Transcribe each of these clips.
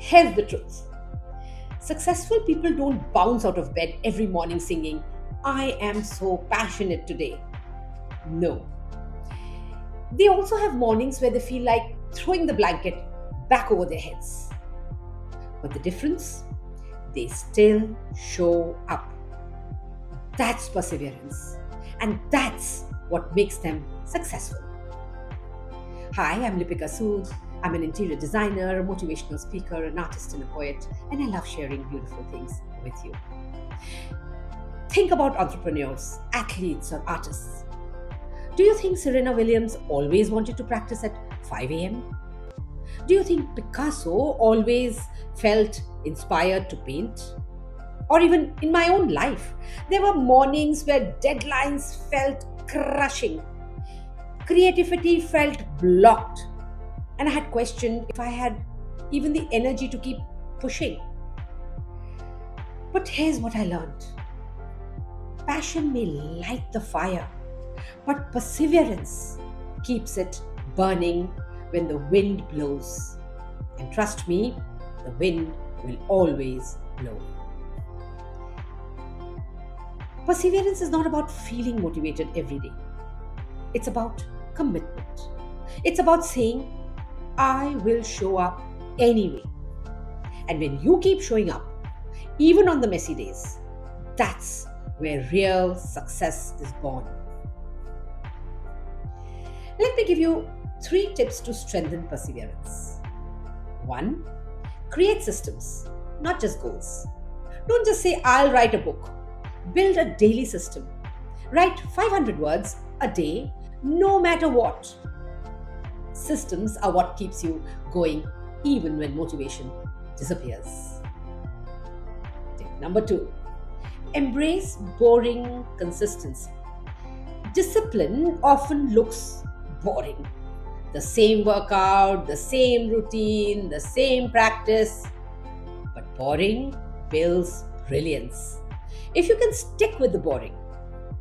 Here's the truth. Successful people don't bounce out of bed every morning singing, I am so passionate today. No. They also have mornings where they feel like throwing the blanket back over their heads. But the difference? They still show up. That's perseverance. And that's what makes them successful. Hi, I'm Lipika Sud. I'm an interior designer, a motivational speaker, an artist, and a poet, and I love sharing beautiful things with you. Think about entrepreneurs, athletes, or artists. Do you think Serena Williams always wanted to practice at 5 a.m.? Do you think Picasso always felt inspired to paint? Or even in my own life, there were mornings where deadlines felt crushing. Creativity felt blocked. And I had questioned if I had even the energy to keep pushing. But here's what I learned. Passion may light the fire, but perseverance keeps it burning when the wind blows. And trust me, the wind will always blow. Perseverance is not about feeling motivated every day. It's about commitment. It's about saying, I will show up anyway. And when you keep showing up, even on the messy days, that's where real success is born. Let me give you 3 tips to strengthen perseverance. 1. Create systems, not just goals. Don't just say, I'll write a book. Build a daily system. Write 500 words a day, no matter what. Systems are what keeps you going even when motivation disappears. Tip number 2. Embrace boring consistency. Discipline often looks boring. The same workout, the same routine, the same practice. But boring builds brilliance. If you can stick with the boring,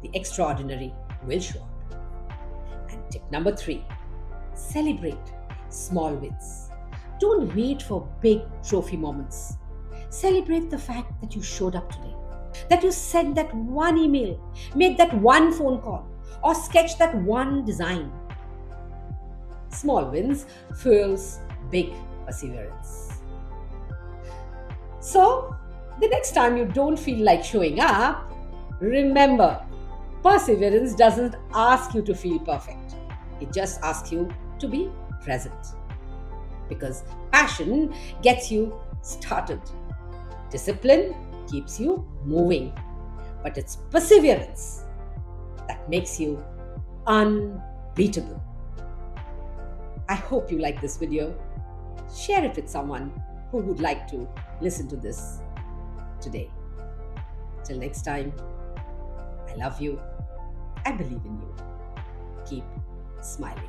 the extraordinary will show up. And tip number 3. Celebrate small wins. Don't wait for big trophy moments. Celebrate the fact that you showed up today, that you sent that one email, made that one phone call, or sketched that one design. Small wins fuels big perseverance. So, the next time you don't feel like showing up, remember, perseverance doesn't ask you to feel perfect. It just asks you to be present. Because passion gets you started. Discipline keeps you moving. But it's perseverance that makes you unbeatable. I hope you like this video. Share it with someone who would like to listen to this today. Till next time, I love you. I believe in you. Keep smiling.